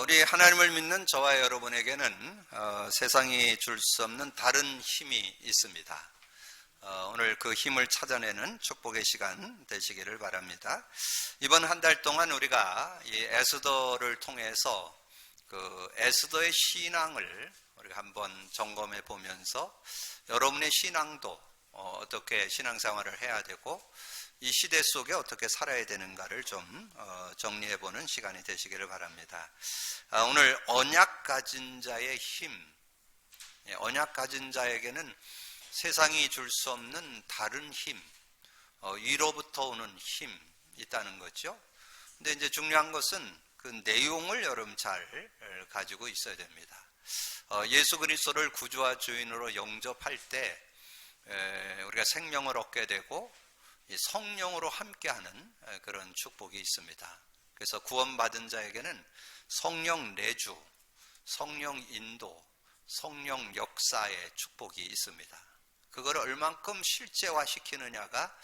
우리 하나님을 믿는 저와 여러분에게는 세상이 줄 수 없는 다른 힘이 있습니다. 오늘 그 힘을 찾아내는 축복의 시간 되시기를 바랍니다. 이번 한 달 동안 우리가 이 에스더를 통해서 그 에스더의 신앙을 우리가 한번 점검해 보면서 여러분의 신앙도 어떻게 신앙생활을 해야 되고 이 시대 속에 어떻게 살아야 되는가를 좀 정리해보는 시간이 되시기를 바랍니다. 오늘 언약 가진 자의 힘, 언약 가진 자에게는 세상이 줄 수 없는 다른 힘, 위로부터 오는 힘 있다는 거죠. 근데 이제 중요한 것은 그 내용을 여러분 잘 가지고 있어야 됩니다. 예수 그리스도를 구주와 주인으로 영접할 때 우리가 생명을 얻게 되고 성령으로 함께하는 그런 축복이 있습니다. 그래서 구원받은 자에게는 성령 내주, 성령 인도, 성령 역사의 축복이 있습니다. 그걸 얼만큼 실제화시키느냐가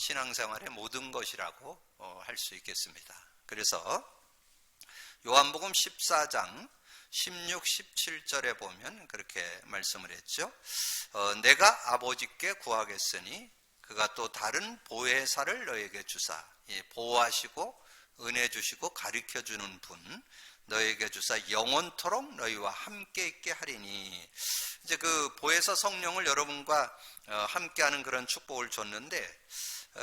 신앙생활의 모든 것이라고 할 수 있겠습니다. 그래서 요한복음 14장 16, 17절에 보면 그렇게 말씀을 했죠. 내가 아버지께 구하겠으니 그가 또 다른 보혜사를 너에게 주사, 보호하시고 은혜 주시고 가르쳐주는 분 너에게 주사 영원토록 너희와 함께 있게 하리니. 이제 그 보혜사 성령을 여러분과 함께하는 그런 축복을 줬는데,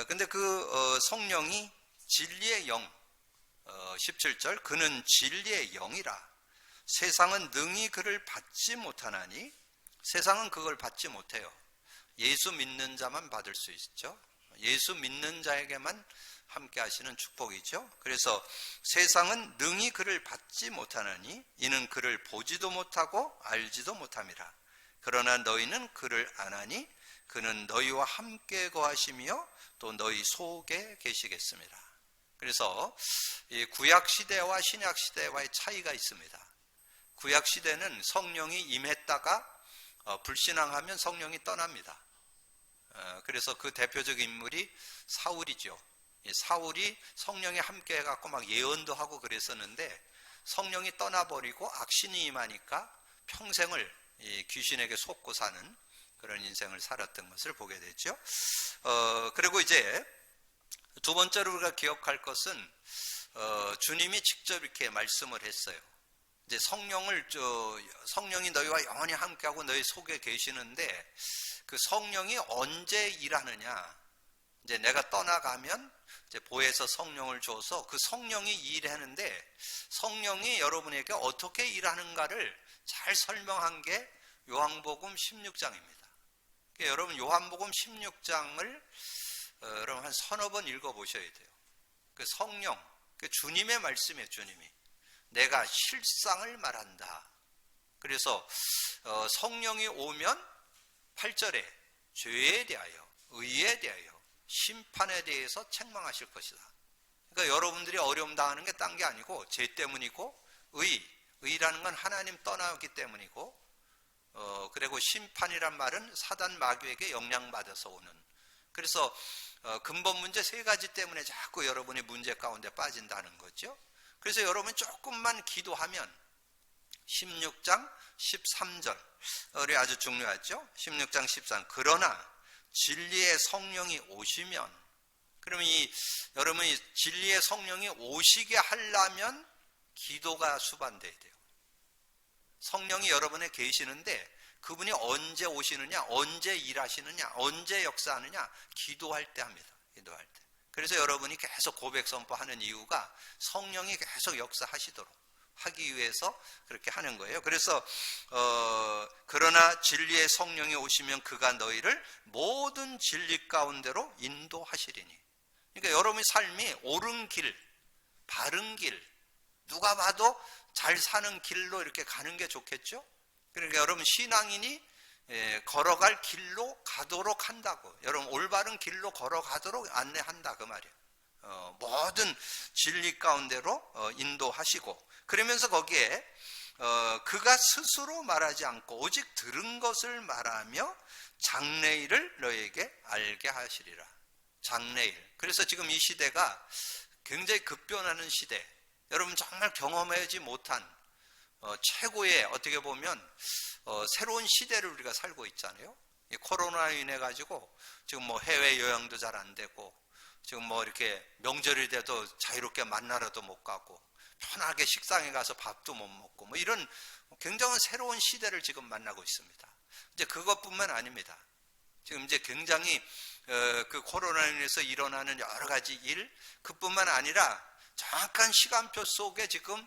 근데 그 성령이 진리의 영, 17절 그는 진리의 영이라 세상은 능히 그를 받지 못하나니. 세상은 그걸 받지 못해요. 예수 믿는 자만 받을 수 있죠. 예수 믿는 자에게만 함께 하시는 축복이죠. 그래서 세상은 능히 그를 받지 못하느니 이는 그를 보지도 못하고 알지도 못함이라. 그러나 너희는 그를 아나니 그는 너희와 함께 거하시며 또 너희 속에 계시겠습니다. 그래서 이 구약 시대와 신약 시대와의 차이가 있습니다. 구약 시대는 성령이 임했다가 불신앙하면 성령이 떠납니다. 그래서 그 대표적 인물이 사울이죠. 사울이 성령이 함께 해갖고 막 예언도 하고 그랬었는데 성령이 떠나버리고 악신이 임하니까 평생을 귀신에게 속고 사는 그런 인생을 살았던 것을 보게 되죠. 그리고 이제 두 번째로 우리가 기억할 것은 주님이 직접 이렇게 말씀을 했어요. 이제 성령이 너희와 영원히 함께하고 너희 속에 계시는데 그 성령이 언제 일하느냐? 이제 내가 떠나가면 이제 보혜사 성령을 줘서 그 성령이 일하는데 성령이 여러분에게 어떻게 일하는가를 잘 설명한 게 요한복음 16장입니다. 그러니까 여러분 요한복음 16장을 여러분 한 서너 번 읽어보셔야 돼요. 그 성령, 그 주님의 말씀이에요. 주님이 내가 실상을 말한다. 그래서 성령이 오면 8절에 죄에 대하여, 의에 대하여, 심판에 대해서 책망하실 것이다. 그러니까 여러분들이 어려움 당하는 게 딴 게 아니고 죄 때문이고 의라는 건 하나님 떠나기 때문이고 그리고 심판이란 말은 사단 마귀에게 영향받아서 오는. 그래서 근본 문제 세 가지 때문에 자꾸 여러분이 문제 가운데 빠진다는 거죠. 그래서 여러분이 조금만 기도하면 16장 13절 이 아주 중요하죠. 16장 13 그러나 진리의 성령이 오시면, 그러면 여러분이 진리의 성령이 오시게 하려면 기도가 수반돼야 돼요. 성령이 여러분에 계시는데 그분이 언제 오시느냐, 언제 일하시느냐, 언제 역사하느냐, 기도할 때 합니다. 기도할 때. 그래서 여러분이 계속 고백 선포하는 이유가 성령이 계속 역사하시도록 하기 위해서 그렇게 하는 거예요. 그래서 그러나 진리의 성령이 오시면 그가 너희를 모든 진리 가운데로 인도하시리니. 그러니까 여러분의 삶이 옳은 길, 바른 길, 누가 봐도 잘 사는 길로 이렇게 가는 게 좋겠죠. 그러니까 여러분 신앙인이 걸어갈 길로 가도록 한다고. 여러분 올바른 길로 걸어가도록 안내한다 그 말이에요. 모든 진리 가운데로 인도하시고, 그러면서 거기에 그가 스스로 말하지 않고 오직 들은 것을 말하며 장래일을 너에게 알게 하시리라. 장래일. 그래서 지금 이 시대가 굉장히 급변하는 시대, 여러분 정말 경험하지 못한 최고의 어떻게 보면 새로운 시대를 우리가 살고 있잖아요. 이 코로나로 인해 가지고 지금 뭐 해외 여행도 잘 안 되고 지금 뭐 이렇게 명절이 돼도 자유롭게 만나러도 못 가고 편하게 식당에 가서 밥도 못 먹고 뭐 이런 굉장한 새로운 시대를 지금 만나고 있습니다. 이제 그것뿐만 아닙니다. 지금 이제 굉장히 그 코로나로 인해서 일어나는 여러 가지 일, 그뿐만 아니라 정확한 시간표 속에 지금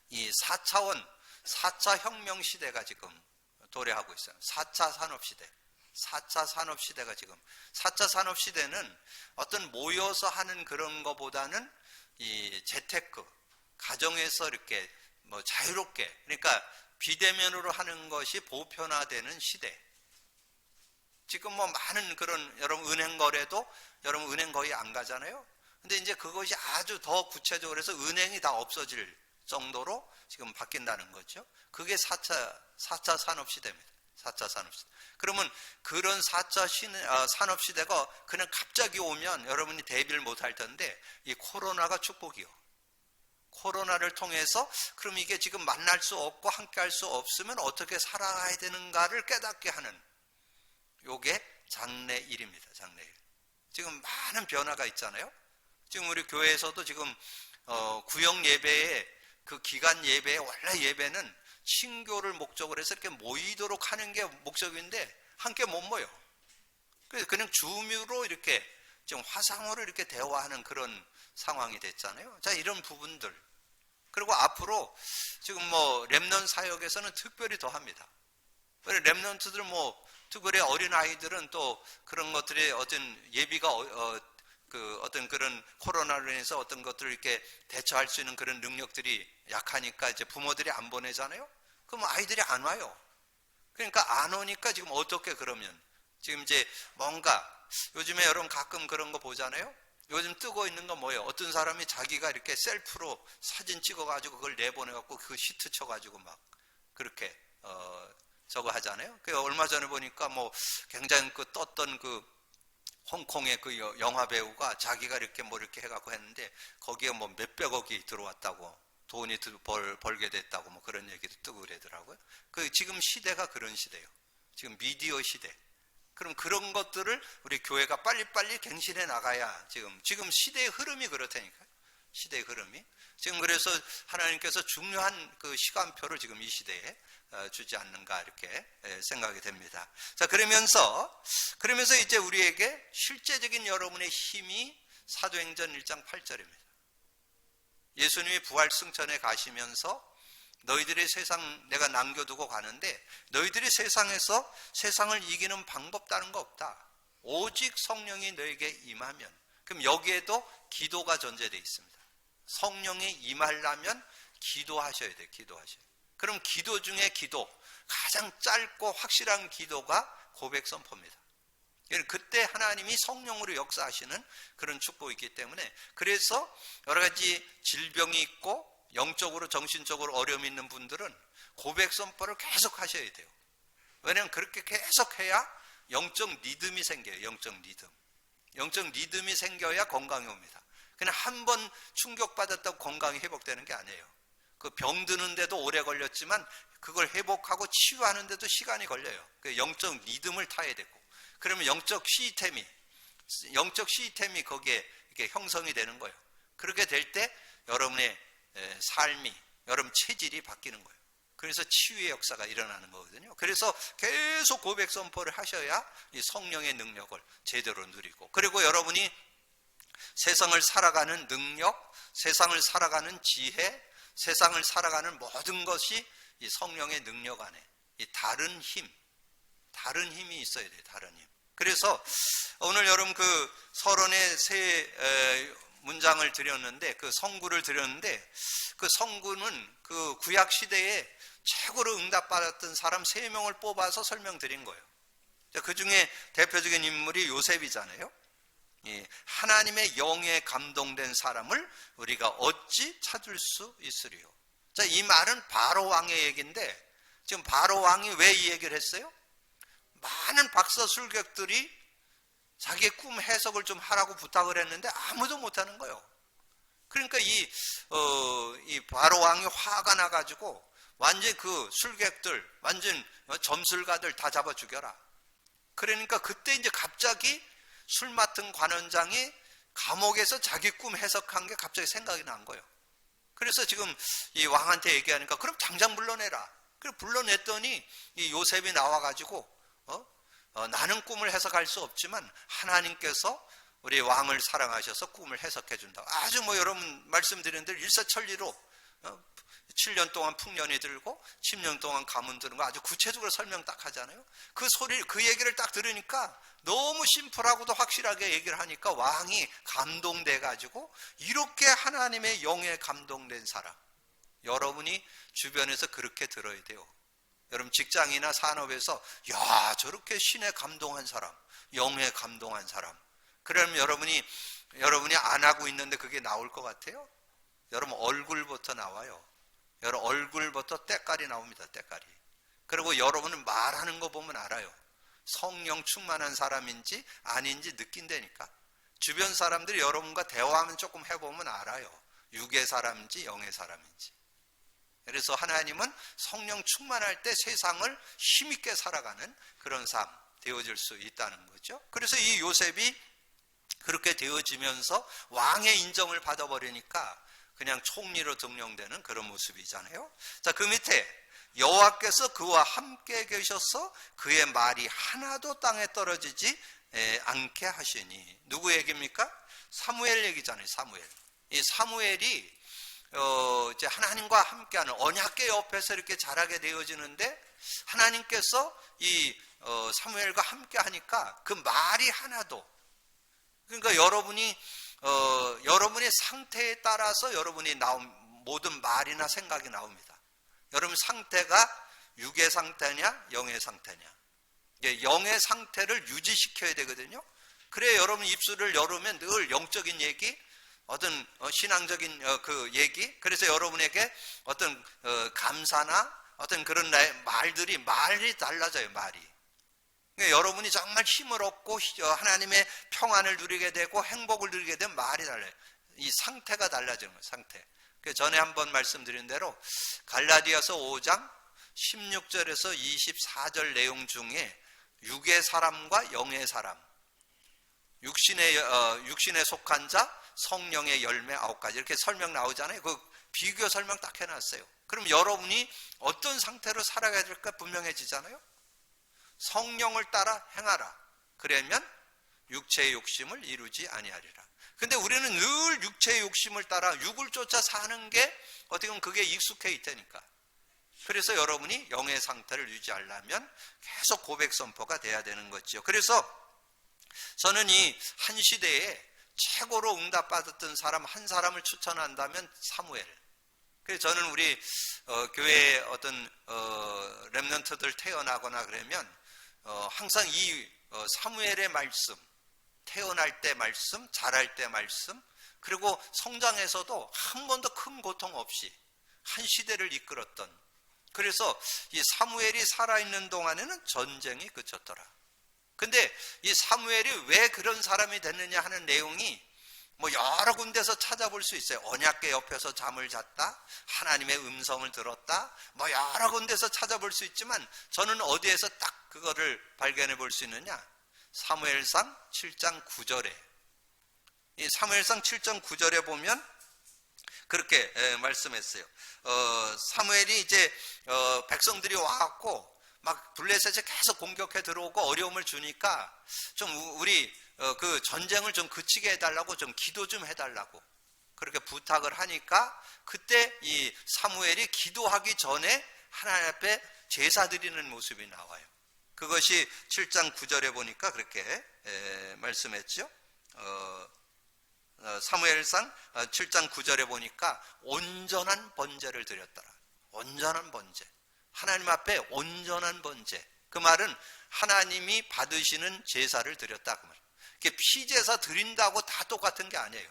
이 4차 혁명 시대가 지금 도래하고 있어요. 4차 산업 시대. 4차 산업 시대가 지금 4차 산업 시대는 어떤 모여서 하는 그런 거보다는 이 재테크, 가정에서 이렇게 뭐 자유롭게, 그러니까 비대면으로 하는 것이 보편화되는 시대. 지금 뭐 많은 그런 여러분 은행 거래도 여러분 은행 거의 안 가잖아요. 근데 이제 그것이 아주 더 구체적으로 해서 은행이 다 없어질 정도로 지금 바뀐다는 거죠. 그게 4차 산업 시대입니다. 4차 산업 시대. 그러면 그런 4차 산업 시대가 그냥 갑자기 오면 여러분이 대비를 못할 텐데 이 코로나가 축복이요. 코로나를 통해서 그럼 이게 지금 만날 수 없고 함께 할 수 없으면 어떻게 살아가야 되는가를 깨닫게 하는 요게 장래일입니다. 장래일. 지금 많은 변화가 있잖아요. 지금 우리 교회에서도 지금 구역 예배에 그 기간 예배에 원래 예배는 신교를 목적으로 해서 이렇게 모이도록 하는 게 목적인데 함께 못 모여. 그래서 그냥 줌으로 이렇게 지금 화상으로 이렇게 대화하는 그런 상황이 됐잖아요. 자, 이런 부분들. 그리고 앞으로 지금 뭐 렘넌트 사역에서는 특별히 더 합니다. 렘넌트들 뭐 특별히 어린 아이들은 또 그런 것들이 어떤 예비가 그 어떤 그런 코로나로 인해서 어떤 것들을 이렇게 대처할 수 있는 그런 능력들이 약하니까 이제 부모들이 안 보내잖아요. 그럼 아이들이 안 와요. 그러니까 안 오니까 지금 어떻게 그러면 지금 이제 뭔가 요즘에 여러분 가끔 그런 거 보잖아요. 요즘 뜨고 있는 거 뭐예요? 어떤 사람이 자기가 이렇게 셀프로 사진 찍어가지고 그걸 내보내갖고 그 시트 쳐가지고 막 그렇게 저거 하잖아요. 그 얼마 전에 보니까 뭐 굉장히 그 떴던 그 홍콩의 그 영화 배우가 자기가 이렇게 뭐 이렇게 해갖고 했는데 거기에 뭐 몇백억이 들어왔다고 돈이 벌게 됐다고 뭐 그런 얘기도 뜨고 그러더라고요. 그 지금 시대가 그런 시대예요. 지금 미디어 시대. 그럼 그런 것들을 우리 교회가 빨리빨리 갱신해 나가야 지금 시대의 흐름이 그렇다니까요. 시대의 흐름이. 지금 그래서 하나님께서 중요한 그 시간표를 지금 이 시대에 주지 않는가 이렇게 생각이 됩니다. 자, 그러면서 이제 우리에게 실제적인 여러분의 힘이 사도행전 1장 8절입니다. 예수님이 부활 승천에 가시면서 너희들이 세상 내가 남겨두고 가는데 너희들이 세상에서 세상을 이기는 방법 다른 거 없다. 오직 성령이 너에게 임하면. 그럼 여기에도 기도가 전제되어 있습니다. 성령이 임하려면 기도하셔야 돼요. 기도하셔야 돼요. 그럼 기도 중에 기도, 가장 짧고 확실한 기도가 고백 선포입니다. 그때 하나님이 성령으로 역사하시는 그런 축복이 있기 때문에 그래서 여러 가지 질병이 있고 영적으로 정신적으로 어려움이 있는 분들은 고백 선포를 계속 하셔야 돼요. 왜냐하면 그렇게 계속 해야 영적 리듬이 생겨요. 영적 리듬이 생겨야 건강이 옵니다. 그냥 한 번 충격받았다고 건강이 회복되는 게 아니에요. 그 병드는데도 오래 걸렸지만 그걸 회복하고 치유하는데도 시간이 걸려요. 그 영적 리듬을 타야 되고 그러면 영적 시스템이 거기에 이렇게 형성이 되는 거예요. 그렇게 될 때 여러분의 삶이, 여러분 체질이 바뀌는 거예요. 그래서 치유의 역사가 일어나는 거거든요. 그래서 계속 고백 선포를 하셔야 이 성령의 능력을 제대로 누리고 그리고 여러분이 세상을 살아가는 능력, 세상을 살아가는 지혜, 세상을 살아가는 모든 것이 이 성령의 능력 안에 이 다른 힘이 있어야 돼요. 다른 힘. 그래서 오늘 여러분 그 서론의 세 문장을 드렸는데 그 성구를 드렸는데 그 성구는 그 구약 시대에 최고로 응답받았던 사람 3명을 뽑아서 설명드린 거예요. 그 중에 대표적인 인물이 요셉이잖아요. 하나님의 영에 감동된 사람을 우리가 어찌 찾을 수 있으리요. 자, 이 말은 바로 왕의 얘기인데 지금 바로 왕이 왜 이 얘기를 했어요? 많은 박사 술객들이 자기의 꿈 해석을 좀 하라고 부탁을 했는데 아무도 못하는 거예요. 그러니까 이 바로 왕이 화가 나가지고 완전 그 술객들, 완전 점술가들 다 잡아 죽여라. 그러니까 그때 이제 갑자기 술 맡은 관원장이 감옥에서 자기 꿈 해석한 게 갑자기 생각이 난 거예요. 그래서 지금 이 왕한테 얘기하니까 그럼 당장 불러내라. 그래 불러냈더니 이 요셉이 나와가지고 나는 꿈을 해석할 수 없지만 하나님께서 우리 왕을 사랑하셔서 꿈을 해석해 준다. 아주 여러분 말씀드린 대로 일사천리로 7년 동안 풍년이 들고 10년 동안 가문 드는 거 아주 구체적으로 설명 딱 하잖아요. 그 얘기를 딱 들으니까 너무 심플하고도 확실하게 얘기를 하니까 왕이 감동돼 가지고 이렇게 하나님의 영에 감동된 사람, 여러분이 주변에서 그렇게 들어야 돼요. 여러분 직장이나 산업에서 야 저렇게 신에 감동한 사람, 영에 감동한 사람, 그러면 여러분이 안 하고 있는데 그게 나올 것 같아요? 여러분 얼굴부터 나와요. 여러분 얼굴부터 때깔이 나옵니다. 때깔이. 그리고 여러분은 말하는 거 보면 알아요. 성령 충만한 사람인지 아닌지 느낀다니까. 주변 사람들이 여러분과 대화하면 조금 해보면 알아요. 육의 사람인지 영의 사람인지. 그래서 하나님은 성령 충만할 때 세상을 힘있게 살아가는 그런 삶 되어질 수 있다는 거죠. 그래서 이 요셉이 그렇게 되어지면서 왕의 인정을 받아버리니까 그냥 총리로 등용되는 그런 모습이잖아요. 자, 그 밑에 여호와께서 그와 함께 계셔서 그의 말이 하나도 땅에 떨어지지 않게 하시니. 누구 얘기입니까? 사무엘 얘기잖아요. 사무엘. 이 사무엘이 이제 하나님과 함께하는 언약궤 옆에서 이렇게 자라게 되어지는데 하나님께서 이 사무엘과 함께하니까 그 말이 하나도, 그러니까 여러분의 상태에 따라서 여러분이 나온 모든 말이나 생각이 나옵니다. 여러분 상태가 육의 상태냐 영의 상태냐. 영의 상태를 유지시켜야 되거든요. 그래 여러분 입술을 열으면 늘 영적인 얘기, 어떤 신앙적인 그 얘기, 그래서 여러분에게 어떤 감사나 어떤 그런 말이 달라져요. 말이. 그러니까 여러분이 정말 힘을 얻고 하나님의 평안을 누리게 되고 행복을 누리게 되면 말이 달라요. 이 상태가 달라지는 거예요. 상태. 전에 한번 말씀드린 대로 갈라디아서 5장 16절에서 24절 내용 중에 육의 사람과 영의 사람, 육신에 속한 자, 성령의 열매 9가지 이렇게 설명 나오잖아요. 그 비교 설명 딱 해놨어요. 그럼 여러분이 어떤 상태로 살아가야 될까 분명해지잖아요. 성령을 따라 행하라. 그러면 육체의 욕심을 이루지 아니하리라. 근데 우리는 늘 육체의 욕심을 따라 육을 쫓아 사는 게 어떻게 보면 그게 익숙해 있다니까. 그래서 여러분이 영의 상태를 유지하려면 계속 고백 선포가 돼야 되는 거죠. 그래서 저는 이 한 시대에 최고로 응답받았던 사람 한 사람을 추천한다면 사무엘. 그래서 저는 우리 교회에 어떤 렘넌트들 태어나거나 그러면 항상 이 사무엘의 말씀, 태어날 때 말씀, 자랄 때 말씀, 그리고 성장에서도 한 번도 큰 고통 없이 한 시대를 이끌었던, 그래서 이 사무엘이 살아있는 동안에는 전쟁이 그쳤더라. 근데 이 사무엘이 왜 그런 사람이 됐느냐 하는 내용이 여러 군데서 찾아볼 수 있어요. 언약궤 옆에서 잠을 잤다, 하나님의 음성을 들었다, 여러 군데서 찾아볼 수 있지만 저는 어디에서 딱 그거를 발견해 볼 수 있느냐? 사무엘상 7장 9절에, 이 사무엘상 7장 9절에 보면 그렇게 말씀했어요. 사무엘이 이제 백성들이 와갖고 막 블레셋에 계속 공격해 들어오고 어려움을 주니까 좀 우리 그 전쟁을 좀 그치게 해달라고 좀 기도 좀 해달라고 그렇게 부탁을 하니까 그때 이 사무엘이 기도하기 전에 하나님 앞에 제사 드리는 모습이 나와요. 그것이 7장 9절에 보니까 그렇게 말씀했죠. 사무엘상 7장 9절에 보니까 온전한 번제를 드렸더라. 온전한 번제. 하나님 앞에 온전한 번제. 그 말은 하나님이 받으시는 제사를 드렸다 그 말. 이게 피제사 드린다고 다 똑같은 게 아니에요.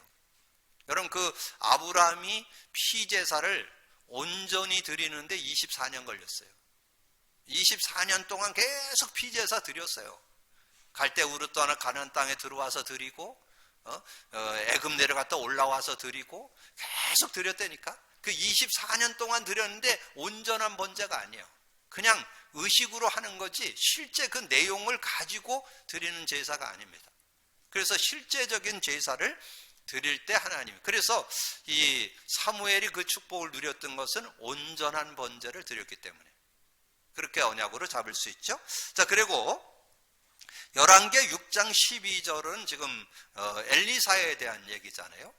여러분 그 아브라함이 피제사를 온전히 드리는데 24년 걸렸어요. 24년 동안 계속 피제사 드렸어요. 갈대 우르 떠나 가나안 땅에 들어와서 드리고 애굽 내려갔다 올라와서 드리고 계속 드렸다니까. 그 24년 동안 드렸는데 온전한 번제가 아니에요. 그냥 의식으로 하는 거지 실제 그 내용을 가지고 드리는 제사가 아닙니다. 그래서 실제적인 제사를 드릴 때 하나님, 그래서 이 사무엘이 그 축복을 누렸던 것은 온전한 번제를 드렸기 때문에 그렇게 언약으로 잡을 수 있죠. 자, 그리고 열왕기 6장 12절은 지금 엘리사에 대한 얘기잖아요.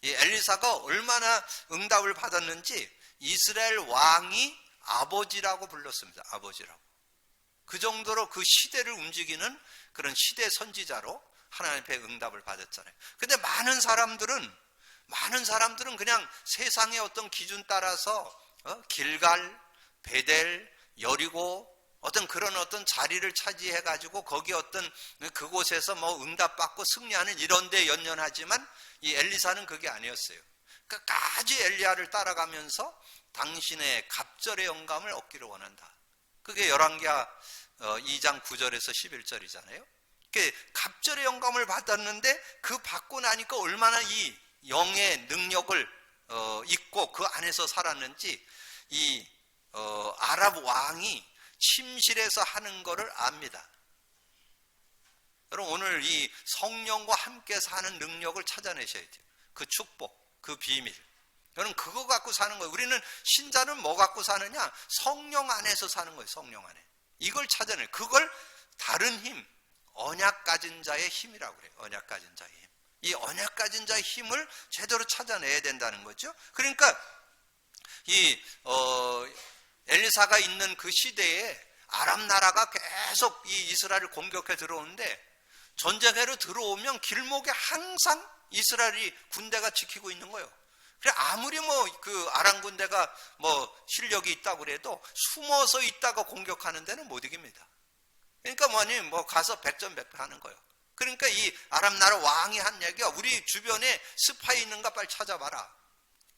이 엘리사가 얼마나 응답을 받았는지 이스라엘 왕이 아버지라고 불렀습니다. 아버지라고. 그 정도로 그 시대를 움직이는 그런 시대 선지자로 하나님 앞에 응답을 받았잖아요. 근데 많은 사람들은 그냥 세상의 어떤 기준 따라서 길갈, 베델, 여리고 어떤 그런 어떤 자리를 차지해 가지고 거기 어떤 그곳에서 뭐 응답받고 승리하는 이런 데 연연하지만 이 엘리사는 그게 아니었어요. 끝까지 엘리야를 따라가면서 당신의 갑절의 영감을 얻기를 원한다. 그게 열왕기하 2장 9절에서 11절이잖아요. 갑절의 영감을 받았는데 그 받고 나니까 얼마나 이 영의 능력을 잊고 그 안에서 살았는지 이 아랍 왕이 침실에서 하는 것을 압니다. 여러분, 오늘 이 성령과 함께 사는 능력을 찾아내셔야 돼요. 그 축복, 그 비밀. 여러분, 그거 갖고 사는 거예요. 우리는 신자는 뭐 갖고 사느냐? 성령 안에서 사는 거예요. 성령 안에. 이걸 찾아내. 그걸 다른 힘, 언약 가진 자의 힘이라고 그래요. 언약 가진 자의 힘. 이 언약 가진 자의 힘을 제대로 찾아내야 된다는 거죠. 그러니까 이 엘리사가 있는 그 시대에 아랍 나라가 계속 이 이스라엘을 공격해 들어오는데 전쟁해로 들어오면 길목에 항상 이스라엘이 군대가 지키고 있는 거예요. 그래 아무리 뭐 그 아람 군대가 뭐 실력이 있다고 그래도 숨어서 있다가 공격하는 데는 못 이깁니다. 그러니까 뭐 가서 백전백패 하는 거예요. 그러니까 이 아랍 나라 왕이 한 얘기가 우리 주변에 스파이 있는가 빨리 찾아봐라.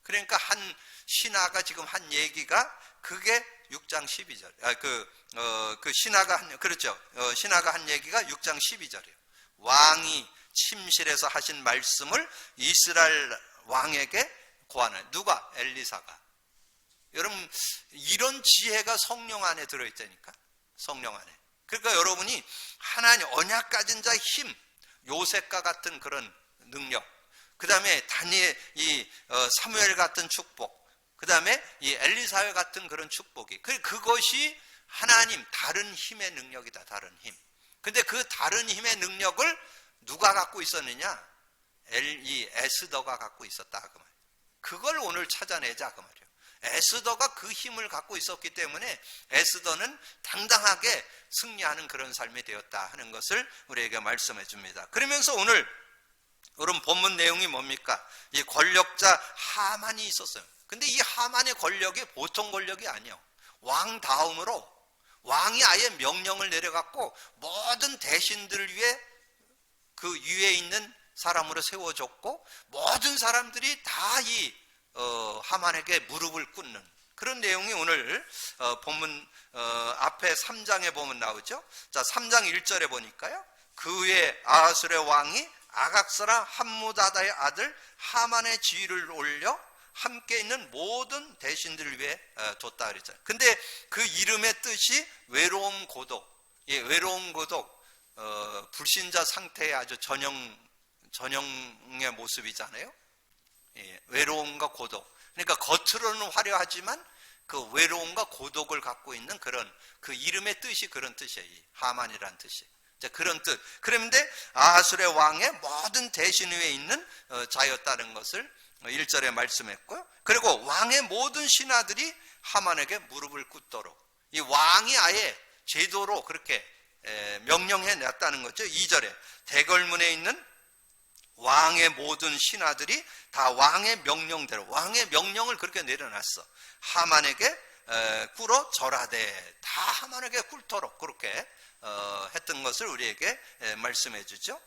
그러니까 한 신하가 지금 한 얘기가 그게 6장 12절. 신하가 한 얘기가 6장 12절이에요. 왕이 침실에서 하신 말씀을 이스라엘 왕에게 고하는 누가? 엘리사가. 여러분, 이런 지혜가 성령 안에 들어있다니까. 성령 안에. 그러니까 여러분이 하나님 언약 가진 자의 힘, 요셉과 같은 그런 능력, 그 다음에 다니엘, 사무엘 같은 축복, 그 다음에 이 엘리사와 같은 그런 축복이, 그것이 하나님 다른 힘의 능력이다. 다른 힘. 근데 그 다른 힘의 능력을 누가 갖고 있었느냐? 이 에스더가 갖고 있었다. 그 말. 그걸 오늘 찾아내자. 그 말이에요. 에스더가 그 힘을 갖고 있었기 때문에 에스더는 당당하게 승리하는 그런 삶이 되었다 하는 것을 우리에게 말씀해 줍니다. 그러면서 오늘 본문 내용이 뭡니까? 이 권력자 하만이 있었어요. 근데 이 하만의 권력이 보통 권력이 아니에요. 왕 다음으로 왕이 아예 명령을 내려갖고 모든 대신들을 위해 그 위에 있는 사람으로 세워줬고 모든 사람들이 다 이 하만에게 무릎을 꿇는 그런 내용이 오늘 본문 앞에 3장에 보면 나오죠. 자, 3장 1절에 보니까요. 그 후에 아하술의 왕이 아각스라 함무다다의 아들 하만의 지위를 올려 함께 있는 모든 대신들을 위해 뒀다 그랬잖아요. 근데 그 이름의 뜻이 외로움 고독, 외로움 고독, 불신자 상태의 아주 전형의 모습이잖아요. 외로움과 고독. 그러니까 겉으로는 화려하지만 그 외로움과 고독을 갖고 있는 그런 그 이름의 뜻이 그런 뜻이에요. 하만이라는 뜻이. 그런 뜻. 그런데 아하술의 왕의 모든 대신 위에 있는 자였다는 것을 1절에 말씀했고요. 그리고 왕의 모든 신하들이 하만에게 무릎을 꿇도록 이 왕이 아예 제도로 그렇게 명령해 냈다는 거죠. 2절에 대궐문에 있는 왕의 모든 신하들이 다 왕의 명령대로 왕의 명령을 그렇게 내려놨어. 하만에게 꿇어 절하되 다 하만에게 꿇도록 그렇게 했던 것을 우리에게 말씀해 주죠.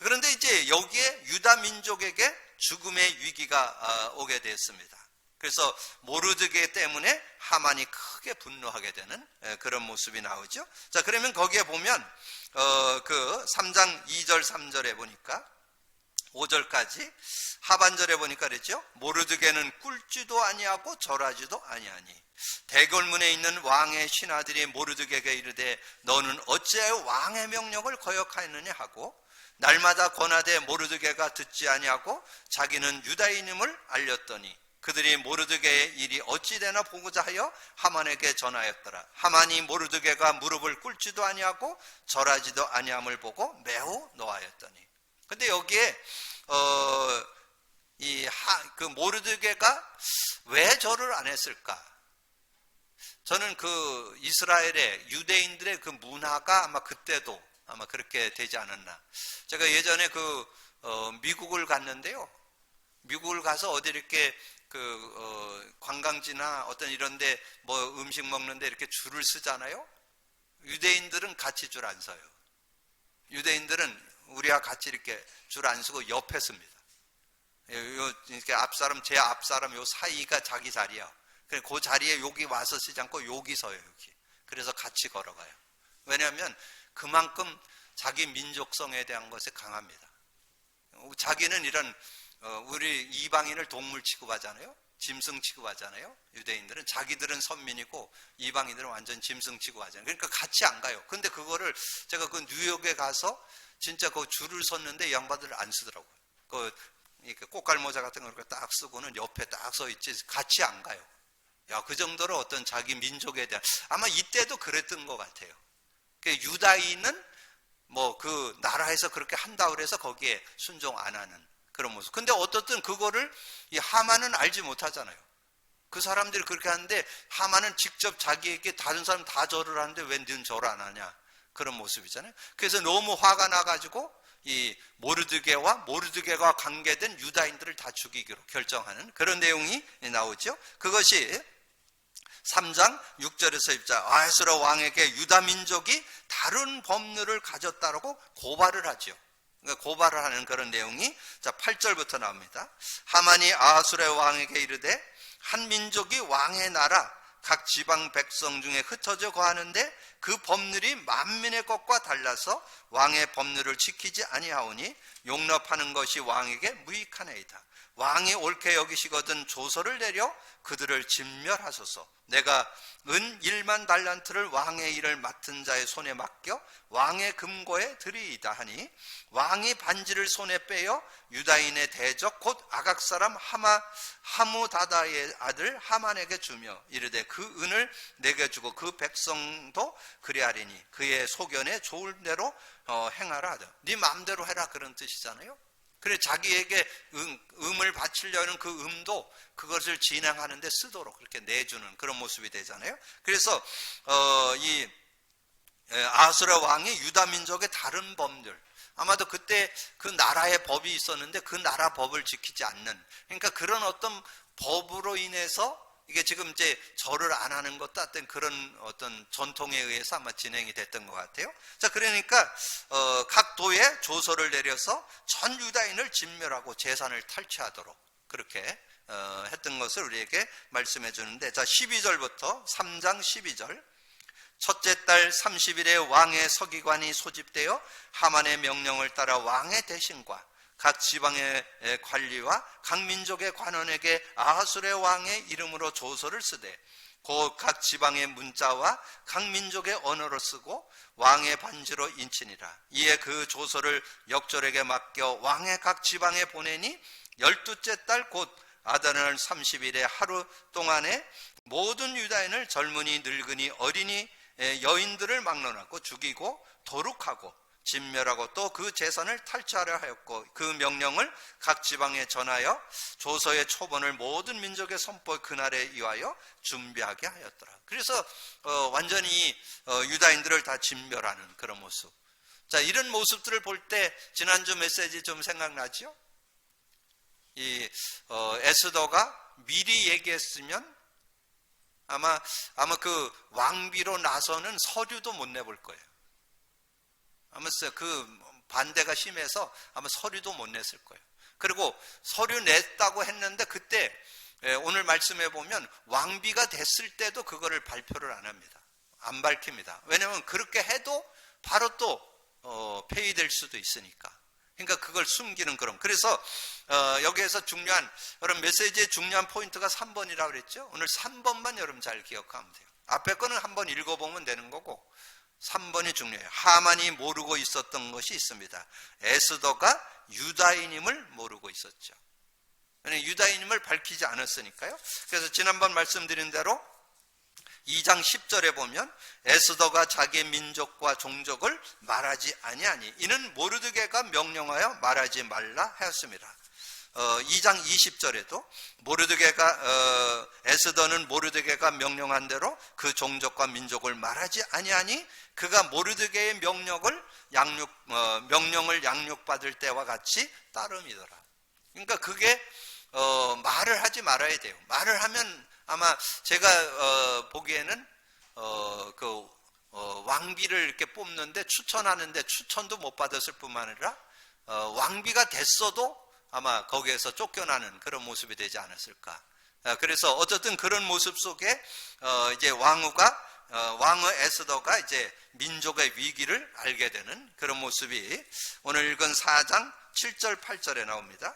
그런데 이제 여기에 유다 민족에게 죽음의 위기가 오게 됐습니다. 그래서 모르드게 때문에 하만이 크게 분노하게 되는 그런 모습이 나오죠. 자, 그러면 거기에 보면 그 3장 2절 3절에 보니까 5절까지 하반절에 보니까 그랬죠. 모르드게는 꿀지도 아니하고 절하지도 아니하니 대궐문에 있는 왕의 신하들이 모르드게에게 이르되 너는 어찌하여 왕의 명령을 거역하였느냐 하고 날마다 권하되 모르드게가 듣지 아니하고 자기는 유다인임을 알렸더니 그들이 모르드게의 일이 어찌 되나 보고자 하여 하만에게 전하였더라. 하만이 모르드게가 무릎을 꿇지도 아니하고 절하지도 아니함을 보고 매우 노하였더니. 근데 여기에 그 모르드게가 왜 절을 안 했을까? 저는 그 이스라엘의 유대인들의 그 문화가 아마 그때도 아마 그렇게 되지 않았나. 제가 예전에 미국을 갔는데요. 미국을 가서 어디 이렇게 관광지나 어떤 이런데 뭐 음식 먹는데 이렇게 줄을 쓰잖아요. 유대인들은 같이 줄 안 서요. 유대인들은 우리와 같이 이렇게 줄 안 서고 옆에 씁니다. 이렇게 제 앞사람 요 사이가 자기 자리야. 그 자리에 여기 와서 쓰지 않고 여기 서요, 여기. 그래서 같이 걸어가요. 왜냐하면 그만큼 자기 민족성에 대한 것에 강합니다. 자기는 이런 우리 이방인을 동물 취급하잖아요. 짐승 취급하잖아요. 유대인들은 자기들은 선민이고 이방인들은 완전 짐승 취급하잖아요. 그러니까 같이 안 가요. 근데 그거를 제가 그 뉴욕에 가서 진짜 그 줄을 섰는데 이 양반들 안 쓰더라고요. 꽃갈모자 같은 걸 딱 쓰고는 옆에 딱 서 있지 같이 안 가요. 야, 그 정도로 어떤 자기 민족에 대한 아마 이때도 그랬던 것 같아요. 유다인은 뭐 그 나라에서 그렇게 한다고 그래서 거기에 순종 안 하는 그런 모습. 근데 어떻든 그거를 이 하만은 알지 못하잖아요. 그 사람들이 그렇게 하는데 하만은 직접 자기에게 다른 사람 다 절을 하는데 왜 너는 절 안 하냐? 그런 모습이잖아요. 그래서 너무 화가 나가지고 이 모르드게가 관계된 유다인들을 다 죽이기로 결정하는 그런 내용이 나오죠. 그것이 3장 6절에서 1절 아하스라 왕에게 유다 민족이 다른 법률을 가졌다라고 고발을 하죠. 그러니까 고발을 하는 그런 내용이 8절부터 나옵니다. 하만이 아하스라 왕에게 이르되 한 민족이 왕의 나라 각 지방 백성 중에 흩어져 거하는데 그 법률이 만민의 것과 달라서 왕의 법률을 지키지 아니하오니 용납하는 것이 왕에게 무익하나이다. 왕이 옳게 여기시거든 조서를 내려 그들을 진멸하소서. 내가 은 1만 달란트를 왕의 일을 맡은 자의 손에 맡겨 왕의 금고에 드리이다 하니 왕이 반지를 손에 빼어 유다인의 대적 곧 아각 사람 하무다다의 아들 하만에게 주며 이르되 그 은을 내게 주고 그 백성도 그리하리니 그의 소견에 좋을 대로 행하라 하자. 네 마음대로 해라 그런 뜻이잖아요. 그래 자기에게 음을 바치려는 그 음도 그것을 진행하는데 쓰도록 그렇게 내주는 그런 모습이 되잖아요. 그래서 이 아하스라 왕이 유다 민족의 다른 법률 아마도 그때 그 나라의 법이 있었는데 그 나라 법을 지키지 않는 그러니까 그런 어떤 법으로 인해서 이게 지금 이제 절을 안 하는 것도 그런 어떤 전통에 의해서 아마 진행이 됐던 것 같아요. 자, 그러니까 각 도에 조서를 내려서 전 유다인을 진멸하고 재산을 탈취하도록 그렇게 했던 것을 우리에게 말씀해 주는데, 자 12절부터 3장 12절. 첫째 달 30일에 왕의 서기관이 소집되어 하만의 명령을 따라 왕의 대신과 각 지방의 관리와 각 민족의 관원에게 아하수레 왕의 이름으로 조서를 쓰되 곧 각 지방의 문자와 각 민족의 언어로 쓰고 왕의 반지로 인치니라. 이에 그 조서를 역졸에게 맡겨 왕의 각 지방에 보내니 12째 달 곧 아다날 30일의 하루 동안에 모든 유다인을 젊은이 늙은이 어린이 여인들을 막론하고 죽이고 도륙하고 진멸하고 또 그 재산을 탈취하려 하였고 그 명령을 각 지방에 전하여 조서의 초본을 모든 민족의 선포 그날에 이하여 준비하게 하였더라. 그래서 완전히 유다인들을 다 진멸하는 그런 모습. 자, 이런 모습들을 볼 때 지난주 메시지 좀 생각나죠? 이 에스더가 미리 얘기했으면 아마 그 왕비로 나서는 서류도 못 내볼 거예요. 아마 그 반대가 심해서 아마 서류도 못 냈을 거예요. 그리고 서류 냈다고 했는데 그때 오늘 말씀해 보면 왕비가 됐을 때도 그거를 발표를 안 합니다. 안 밝힙니다. 왜냐하면 그렇게 해도 바로 또 폐위될 수도 있으니까. 그러니까 그걸 숨기는 그런. 그래서 여기에서 중요한, 여러분 메시지의 중요한 포인트가 3번이라고 그랬죠. 오늘 3번만 여러분 잘 기억하면 돼요. 앞에 거는 한번 읽어보면 되는 거고 3번이 중요해요. 하만이 모르고 있었던 것이 있습니다. 에스더가 유다인임을 모르고 있었죠. 유다인임을 밝히지 않았으니까요. 그래서 지난번 말씀드린 대로 2장 10절에 보면 에스더가 자기의 민족과 종족을 말하지 아니하니 이는 모르드게가 명령하여 말하지 말라 하였습니다. 2장 20절에도 에스더는 모르드게가 명령한 대로 그 종족과 민족을 말하지 아니하니 그가 모르드게의 명령을 양육받을 때와 같이 따름이더라. 그러니까 그게 말을 하지 말아야 돼요. 말을 하면 아마 제가 보기에는 왕비를 이렇게 뽑는데 추천하는데 추천도 못 받았을 뿐만 아니라 왕비가 됐어도 아마 거기에서 쫓겨나는 그런 모습이 되지 않았을까. 그래서 어쨌든 그런 모습 속에 이제 왕후 에스더가 이제 민족의 위기를 알게 되는 그런 모습이 오늘 읽은 4장 7절 8절에 나옵니다.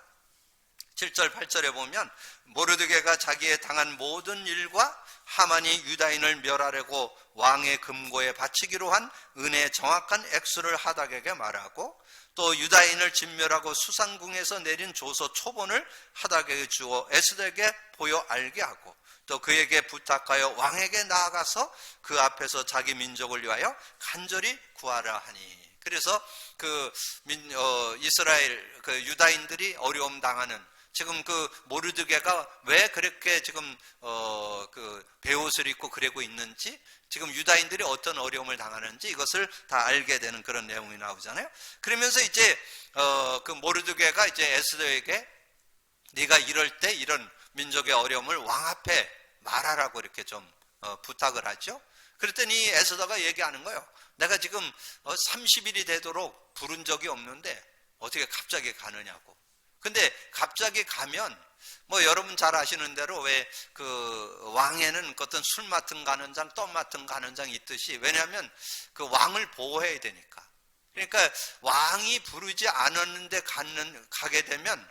7절 8절에 보면 모르드게가 자기의 당한 모든 일과 하만이 유다인을 멸하려고 왕의 금고에 바치기로 한 은혜의 정확한 액수를 하닥에게 말하고 또 유다인을 진멸하고 수산궁에서 내린 조서 초본을 하닥에게 주어 에스더에게 보여 알게 하고 또 그에게 부탁하여 왕에게 나아가서 그 앞에서 자기 민족을 위하여 간절히 구하라 하니. 그래서 이스라엘 유다인들이 어려움 당하는 지금 모르드게가 왜 그렇게 지금 베옷을 입고 그러고 있는지, 지금 유다인들이 어떤 어려움을 당하는지 이것을 다 알게 되는 그런 내용이 나오잖아요. 그러면서 이제 모르드게가 이제 에스더에게 네가 이럴 때 이런 민족의 어려움을 왕 앞에 말하라고 이렇게 좀 부탁을 하죠. 그랬더니 에스더가 얘기하는 거예요. 내가 지금 30일이 되도록 부른 적이 없는데 어떻게 갑자기 가느냐고. 근데 갑자기 가면 여러분 잘 아시는 대로 왜 왕에는 어떤 술 맡은 가는 장, 떡 맡은 가는 장이 있듯이, 왜냐하면 그 왕을 보호해야 되니까. 그러니까 왕이 부르지 않았는데 가게 되면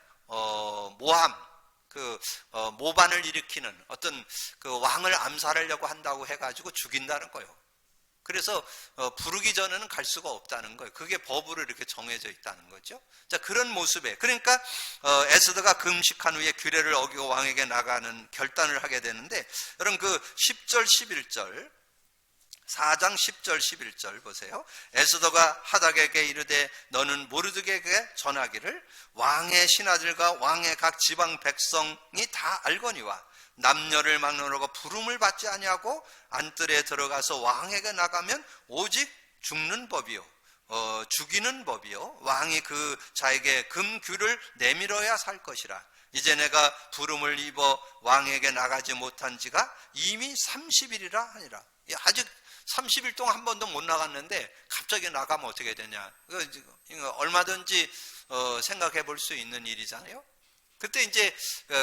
모반을 일으키는 어떤 왕을 암살하려고 한다고 해가지고 죽인다는 거예요. 그래서 부르기 전에는 갈 수가 없다는 거예요. 그게 법으로 이렇게 정해져 있다는 거죠. 자, 그런 모습에, 그러니까 에스더가 금식한 후에 규례를 어기고 왕에게 나가는 결단을 하게 되는데, 여러분 10절 11절 4장 10절 11절 보세요. 에스더가 하닥에게 이르되 너는 모르드게에게 전하기를 왕의 신하들과 왕의 각 지방 백성이 다 알거니와 남녀를 막론하고 부름을 받지 아니하고 안뜰에 들어가서 왕에게 나가면 오직 죽는 법이요 죽이는 법이요 왕이 그 자에게 금규를 내밀어야 살 것이라. 이제 내가 부름을 입어 왕에게 나가지 못한 지가 이미 30일이라 하니라. 아직 30일 동안 한 번도 못 나갔는데 갑자기 나가면 어떻게 되냐. 이거 얼마든지 생각해 볼 수 있는 일이잖아요. 그때 이제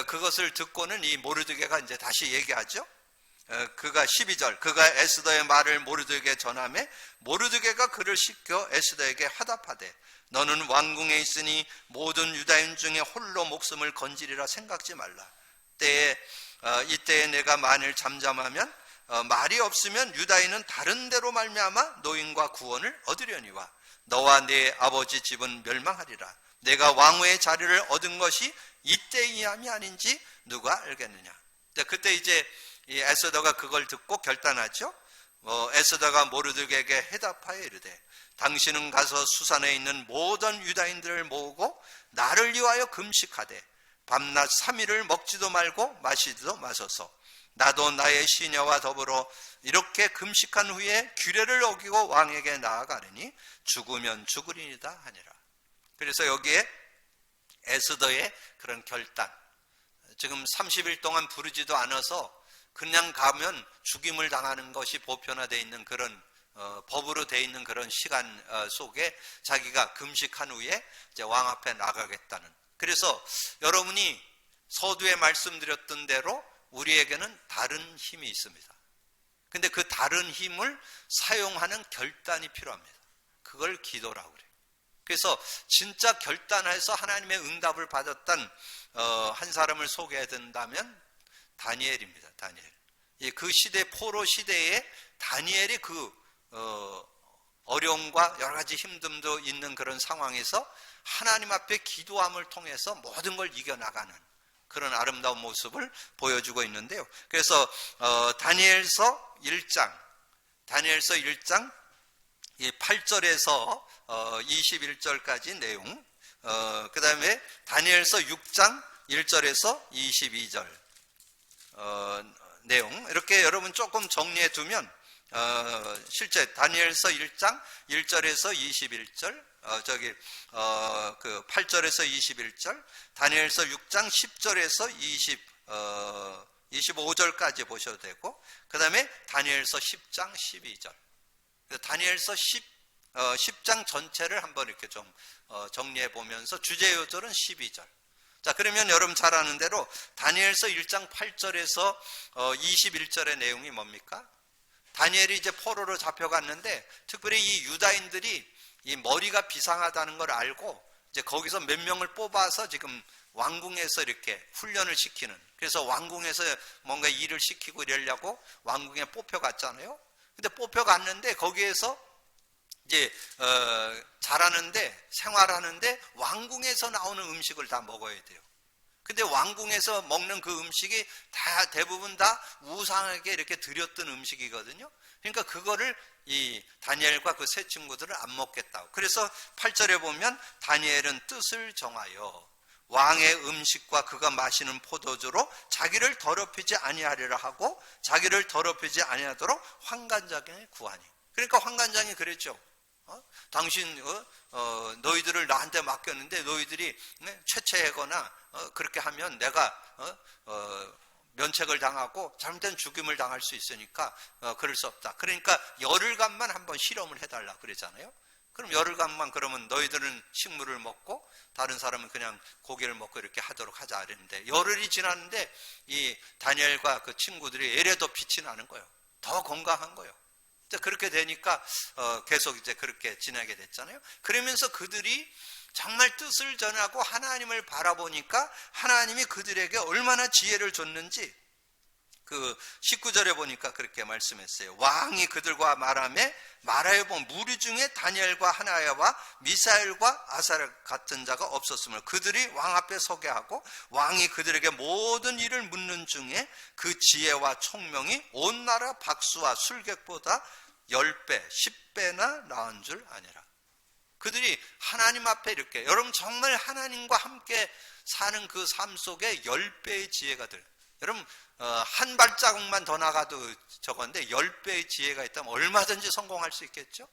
그것을 듣고는 이 모르드게가 이제 다시 얘기하죠. 그가 12절 그가 에스더의 말을 모르드게에게 전하매 모르드게가 그를 시켜 에스더에게 화답하되 너는 왕궁에 있으니 모든 유다인 중에 홀로 목숨을 건지리라 생각지 말라. 이때에 내가 만일 잠잠하면 말이 없으면 유다인은 다른 데로 말미암아 노임과 구원을 얻으려니와 너와 네 아버지 집은 멸망하리라. 내가 왕후의 자리를 얻은 것이 이때이함이 아닌지 누가 알겠느냐. 그때 이제 이 에스더가 그걸 듣고 결단하죠. 에스더가 모르드게에게 해답하여 이르되 당신은 가서 수산에 있는 모든 유다인들을 모으고 나를 위하여 금식하되 밤낮 3일을 먹지도 말고 마시지도 마소서. 나도 나의 시녀와 더불어 이렇게 금식한 후에 규례를 어기고 왕에게 나아가리니 죽으면 죽으리이다 하니라. 그래서 여기에 에스더의 그런 결단, 지금 30일 동안 부르지도 않아서 그냥 가면 죽임을 당하는 것이 보편화되어 있는 그런 법으로 되어 있는 그런 시간 속에 자기가 금식한 후에 이제 왕 앞에 나가겠다는. 그래서 여러분이 서두에 말씀드렸던 대로 우리에게는 다른 힘이 있습니다. 근데 그 다른 힘을 사용하는 결단이 필요합니다. 그걸 기도라고 그래요. 그래서 진짜 결단해서 하나님의 응답을 받았던 한 사람을 소개해야 된다면 다니엘입니다. 다니엘. 그 시대, 포로 시대에 다니엘이 어려움과 여러 가지 힘듦도 있는 그런 상황에서 하나님 앞에 기도함을 통해서 모든 걸 이겨나가는 그런 아름다운 모습을 보여주고 있는데요. 그래서 다니엘서 1장 8절에서 21절까지 내용, 그 다음에 다니엘서 6장 1절에서 22절 내용, 이렇게 여러분 조금 정리해 두면 실제 다니엘서 1장 1절에서 21절, 그 8절에서 21절, 다니엘서 6장 10절에서 25절까지 보셔도 되고, 그 다음에 다니엘서 10장 12절, 다니엘서 10장 전체를 한번 이렇게 좀 정리해 보면서 주제 요절은 12절. 자, 그러면 여러분 잘 아는 대로 다니엘서 1장 8절에서 21절의 내용이 뭡니까? 다니엘이 이제 포로로 잡혀갔는데, 특별히 이 유다인들이 이 머리가 비상하다는 걸 알고 이제 거기서 몇 명을 뽑아서 지금 왕궁에서 이렇게 훈련을 시키는, 그래서 왕궁에서 뭔가 일을 시키고 이러려고 왕궁에 뽑혀갔잖아요. 근데 뽑혀갔는데 거기에서 이제 잘하는데, 생활하는데 왕궁에서 나오는 음식을 다 먹어야 돼요. 근데 왕궁에서 먹는 그 음식이 대부분 다 우상에게 이렇게 드렸던 음식이거든요. 그러니까 그거를 이 다니엘과 그 세 친구들은 안 먹겠다고. 그래서 8절에 보면 다니엘은 뜻을 정하여 왕의 음식과 그가 마시는 포도주로 자기를 더럽히지 아니하리라 하고, 자기를 더럽히지 아니하도록 환관장에 구하니. 그러니까 환관장이 그랬죠. 당신 너희들을 나한테 맡겼는데 너희들이 최채하거나 그렇게 하면 내가 면책을 당하고 잘못된 죽임을 당할 수 있으니까 그럴 수 없다. 그러니까 열흘간만 한번 실험을 해달라 그랬잖아요. 그럼 열흘간만, 그러면 너희들은 식물을 먹고 다른 사람은 그냥 고기를 먹고 이렇게 하도록 하자 그랬는데, 열흘이 지났는데 이 다니엘과 그 친구들이 에레도 빛이 나는 거예요. 더 건강한 거예요. 그렇게 되니까 계속 이제 그렇게 지내게 됐잖아요. 그러면서 그들이 정말 뜻을 전하고 하나님을 바라보니까 하나님이 그들에게 얼마나 지혜를 줬는지 그 19절에 보니까 그렇게 말씀했어요. 왕이 그들과 말하여 본 무리 중에 다니엘과 하나야와 미사엘과 아사랴 같은 자가 없었으므로 그들이 왕 앞에 서게 하고, 왕이 그들에게 모든 일을 묻는 중에 그 지혜와 총명이 온 나라 박수와 술객보다 10배, 10배나 나은 줄 아니라. 그들이 하나님 앞에 이렇게, 여러분 정말 하나님과 함께 사는 그 삶 속에 10배의 지혜가 들어요. 여러분 한 발자국만 더 나가도 저건데 10배의 지혜가 있다면 얼마든지 성공할 수 있겠죠?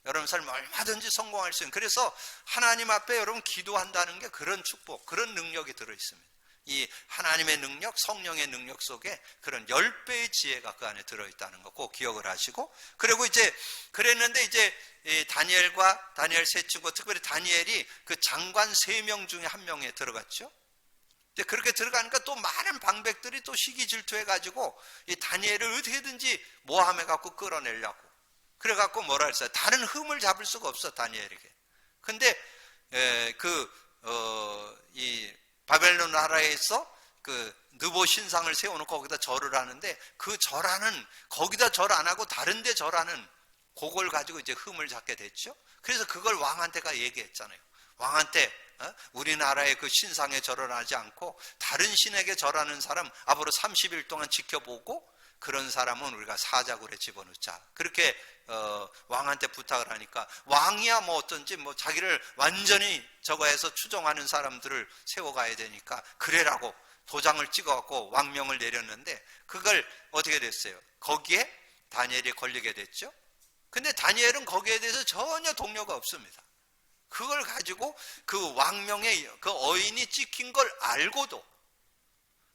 여러분 삶 얼마든지 성공할 수 있는, 그래서 하나님 앞에 여러분 기도한다는 게 그런 축복, 그런 능력이 들어있습니다. 이 하나님의 능력, 성령의 능력 속에 그런 10배의 지혜가 그 안에 들어있다는 거 꼭 기억을 하시고, 그리고 이제 그랬는데 이제 다니엘과 다니엘 세 친구, 특별히 다니엘이 그 장관 3명 중에 한 명에 들어갔죠. 그렇게 들어가니까 또 많은 방백들이 또 시기 질투해가지고 이 다니엘을 어떻게든지 모함해갖고 끌어내려고. 그래갖고 뭐라 했어요? 다른 흠을 잡을 수가 없어, 다니엘에게. 근데 이 바벨론 나라에서 그 느보 신상을 세워놓고 거기다 절을 하는데, 그 절하는, 거기다 절 안 하고 다른 데 절하는 그걸 가지고 이제 흠을 잡게 됐죠. 그래서 그걸 왕한테가 얘기했잖아요. 왕한테 우리나라의 그 신상에 절을 하지 않고 다른 신에게 절하는 사람 앞으로 30일 동안 지켜보고, 그런 사람은 우리가 사자굴에 집어넣자. 그렇게 왕한테 부탁을 하니까, 왕이야 뭐 어떤지 뭐 자기를 완전히 저거 해서 추종하는 사람들을 세워가야 되니까 그래라고 도장을 찍어갖고 왕명을 내렸는데, 그걸 어떻게 됐어요? 거기에 다니엘이 걸리게 됐죠. 근데 다니엘은 거기에 대해서 전혀 동료가 없습니다. 그걸 가지고 그 왕명의 그 어인이 찍힌 걸 알고도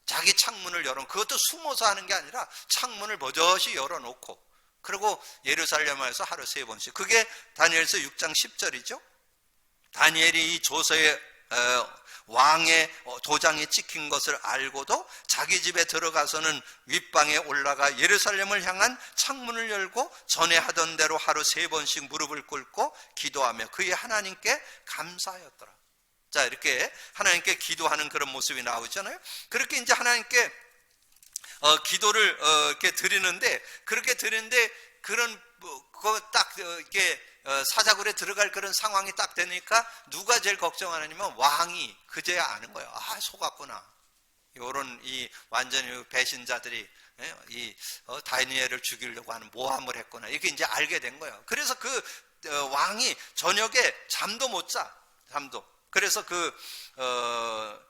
자기 창문을 열어놓고, 그것도 숨어서 하는 게 아니라 창문을 버젓이 열어놓고, 그리고 예루살렘에서 하루 3번씩, 그게 다니엘서 6장 10절이죠. 다니엘이 이 조서에 왕의 도장이 찍힌 것을 알고도 자기 집에 들어가서는 윗방에 올라가 예루살렘을 향한 창문을 열고 전에 하던 대로 하루 3번씩 무릎을 꿇고 기도하며 그의 하나님께 감사하였더라. 자, 이렇게 하나님께 기도하는 그런 모습이 나오잖아요. 그렇게 이제 하나님께 기도를 이렇게 드리는데, 그렇게 드리는데 그런 딱 이렇게 사자굴에 들어갈 그런 상황이 딱 되니까 누가 제일 걱정하냐면 왕이 그제야 아는 거예요. 아, 속았구나. 요런 이 완전히 배신자들이 이 다니엘을 죽이려고 하는 모함을 했구나. 이렇게 이제 알게 된 거예요. 그래서 그 왕이 저녁에 잠도 못 자. 잠도. 그래서 그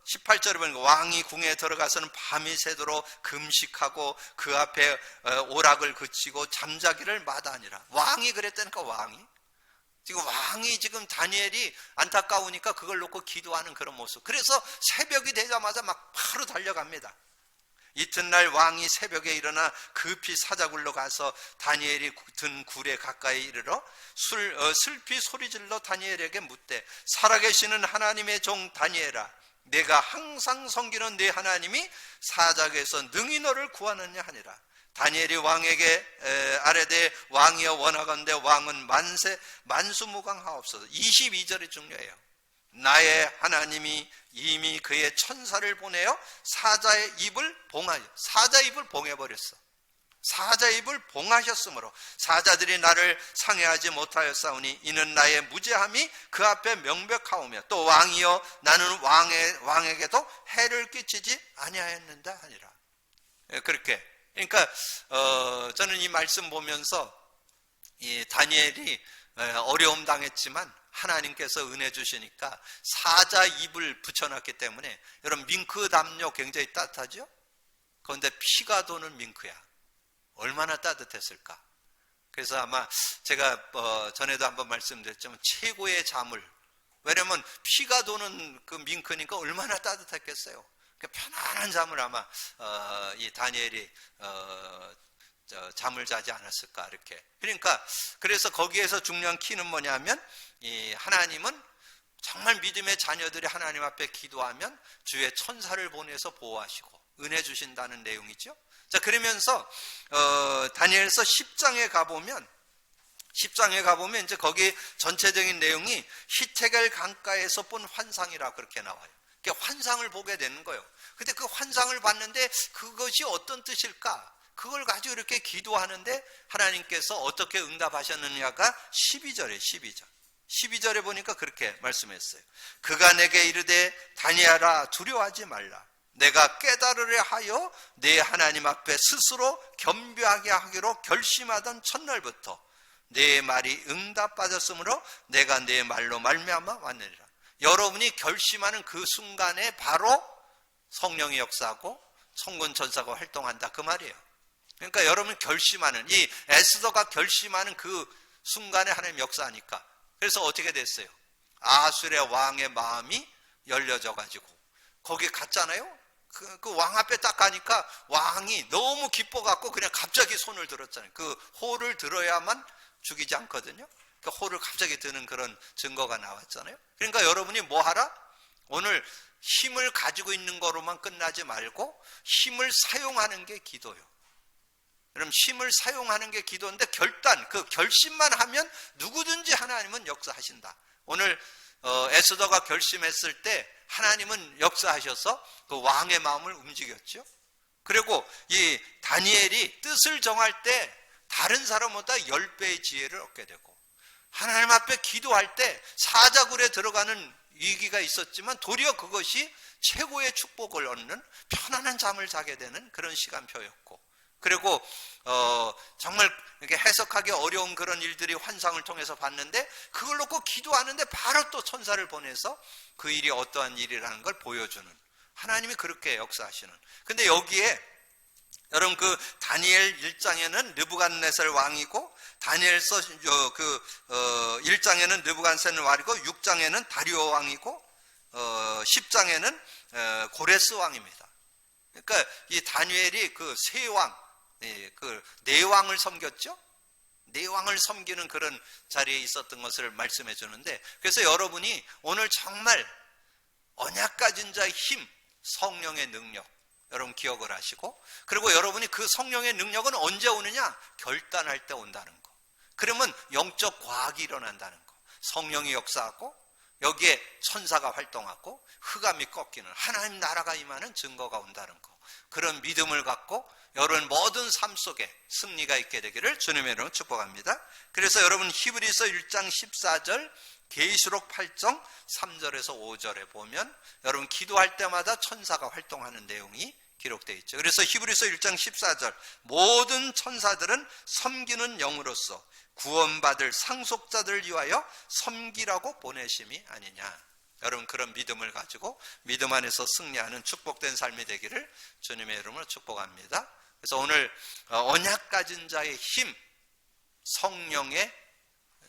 18절에 보니까 왕이 궁에 들어가서는 밤이 새도록 금식하고 그 앞에 오락을 그치고 잠자기를 마다하니라. 왕이 그랬다니까. 왕이 지금 다니엘이 안타까우니까 그걸 놓고 기도하는 그런 모습. 그래서 새벽이 되자마자 막 바로 달려갑니다. 이튿날 왕이 새벽에 일어나 급히 사자굴로 가서 다니엘이 든 굴에 가까이 이르러 슬피 소리질러 다니엘에게 묻되, 살아계시는 하나님의 종 다니엘아, 내가 항상 섬기는 네 하나님이 사자굴에서 능히 너를 구하느냐 하니라. 다니엘이 왕에게 아뢰되, 왕이여 원하건대 왕은 만수무강하옵소서. 22절이 중요해요. 나의 하나님이 이미 그의 천사를 보내어 사자의 입을 봉해버렸어. 사자의 입을 봉하셨으므로 사자들이 나를 상해하지 못하였사오니 이는 나의 무죄함이 그 앞에 명백하오며 또 왕이여 나는 왕에게도 해를 끼치지 아니하였는다 하니라. 그렇게. 그러니까 저는 이 말씀 보면서 이 다니엘이 어려움 당했지만 하나님께서 은혜 주시니까 사자 입을 붙여놨기 때문에, 여러분 밍크 담요 굉장히 따뜻하죠? 그런데 피가 도는 밍크야. 얼마나 따뜻했을까? 그래서 아마 제가 전에도 한번 말씀드렸지만 최고의 잠을, 왜냐면 피가 도는 그 밍크니까 얼마나 따뜻했겠어요. 편안한 잠을 아마 이 다니엘이 잠을 자지 않았을까, 이렇게. 그러니까 그래서 거기에서 중요한 키는 뭐냐면, 이 하나님은 정말 믿음의 자녀들이 하나님 앞에 기도하면 주의 천사를 보내서 보호하시고 은혜 주신다는 내용이죠. 자, 그러면서 다니엘서 10장에 가보면 이제 거기 전체적인 내용이 히테겔 강가에서 본 환상이라 그렇게 나와요. 그러니까 환상을 보게 되는 거예요. 근데 그 환상을 봤는데 그것이 어떤 뜻일까? 그걸 가지고 이렇게 기도하는데 하나님께서 어떻게 응답하셨느냐가 12절에 보니까 그렇게 말씀했어요. 그가 내게 이르되 다니엘아 두려워하지 말라. 내가 깨달으려 하여 내 하나님 앞에 스스로 겸비하게 하기로 결심하던 첫날부터 내 말이 응답받았으므로 내가 내 말로 말미암아 왔느니라. 여러분이 결심하는 그 순간에 바로 성령의 역사하고 천군 천사가 활동한다, 그 말이에요. 그러니까 여러분 결심하는, 이 에스더가 결심하는 그 순간에 하나님 역사하니까. 그래서 어떻게 됐어요? 아수르의 왕의 마음이 열려져 가지고 거기 갔잖아요. 그 왕 앞에 딱 가니까 왕이 너무 기뻐 갖고 그냥 갑자기 손을 들었잖아요. 그 호를 들어야만 죽이지 않거든요. 그 호를 갑자기 드는 그런 증거가 나왔잖아요. 그러니까 여러분이 뭐 하라? 오늘 힘을 가지고 있는 거로만 끝나지 말고 힘을 사용하는 게 기도요. 그럼 힘을 사용하는 게 기도인데 그 결심만 하면 누구든지 하나님은 역사하신다. 오늘 에스더가 결심했을 때 하나님은 역사하셔서 그 왕의 마음을 움직였죠. 그리고 이 다니엘이 뜻을 정할 때 다른 사람보다 10배의 지혜를 얻게 되고, 하나님 앞에 기도할 때 사자굴에 들어가는 위기가 있었지만 도리어 그것이 최고의 축복을 얻는 편안한 잠을 자게 되는 그런 시간표였고, 그리고 정말 이렇게 해석하기 어려운 그런 일들이 환상을 통해서 봤는데 그걸 놓고 기도하는데 바로 또 천사를 보내서 그 일이 어떠한 일이라는 걸 보여주는, 하나님이 그렇게 역사하시는. 근데 여기에 여러분 그 다니엘 1장에는 느부갓네살 왕이고, 다니엘서 1장에는 느부갓네살 왕이고, 6장에는 다리오 왕이고, 10장에는 고레스 왕입니다. 그러니까 이 다니엘이 그 세 왕, 그 네 왕을 섬겼죠. 네 왕을 섬기는 그런 자리에 있었던 것을 말씀해 주는데, 그래서 여러분이 오늘 정말 언약 가진 자의 힘, 성령의 능력, 여러분 기억을 하시고, 그리고 여러분이 그 성령의 능력은 언제 오느냐? 결단할 때 온다는 거. 그러면 영적 과학이 일어난다는 거. 성령이 역사하고 여기에 천사가 활동하고 흑암이 꺾이는 하나님 나라가 임하는 증거가 온다는 거. 그런 믿음을 갖고 여러분 모든 삶 속에 승리가 있게 되기를 주님의 이름으로 축복합니다. 그래서 여러분 히브리서 1장 14절, 계시록 8장 3절에서 5절에 보면 여러분 기도할 때마다 천사가 활동하는 내용이 기록되어 있죠. 그래서 히브리서 1장 14절, 모든 천사들은 섬기는 영으로서 구원받을 상속자들을 위하여 섬기라고 보내심이 아니냐. 여러분 그런 믿음을 가지고 믿음 안에서 승리하는 축복된 삶이 되기를 주님의 이름으로 축복합니다. 그래서 오늘 언약 가진 자의 힘, 성령의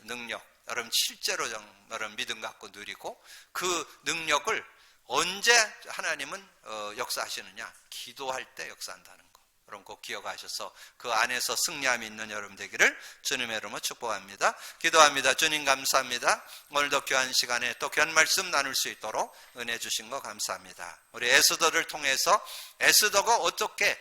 능력, 여러분 실제로 여러분 믿음 갖고 누리고, 그 능력을 언제 하나님은 역사하시느냐? 기도할 때 역사한다는 거. 여러분 꼭 기억하셔서 그 안에서 승리함이 있는 여러분 되기를 주님의 이름으로 축복합니다. 기도합니다. 주님 감사합니다. 오늘도 귀한 시간에 또 귀한 말씀 나눌 수 있도록 은혜 주신 거 감사합니다. 우리 에스더를 통해서 에스더가 어떻게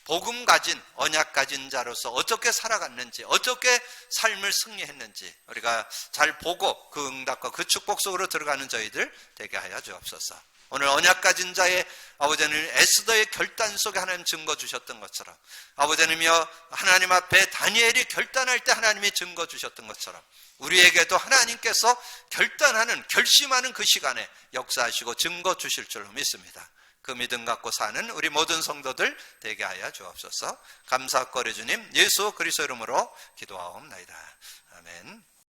복음 가진, 언약 가진 자로서 어떻게 살아갔는지, 어떻게 삶을 승리했는지 우리가 잘 보고 그 응답과 그 축복 속으로 들어가는 저희들 되게 하여 주옵소서. 오늘 언약 가진 자의 아버지 하나님, 에스더의 결단 속에 하나님 증거 주셨던 것처럼, 아버지 하나님이여 하나님 앞에 다니엘이 결단할 때 하나님이 증거 주셨던 것처럼 우리에게도 하나님께서 결단하는, 결심하는 그 시간에 역사하시고 증거 주실 줄로 믿습니다. 그 믿음 갖고 사는 우리 모든 성도들 되게 하여 주옵소서. 감사거리 주님 예수 그리스도 이름으로 기도하옵나이다. 아멘.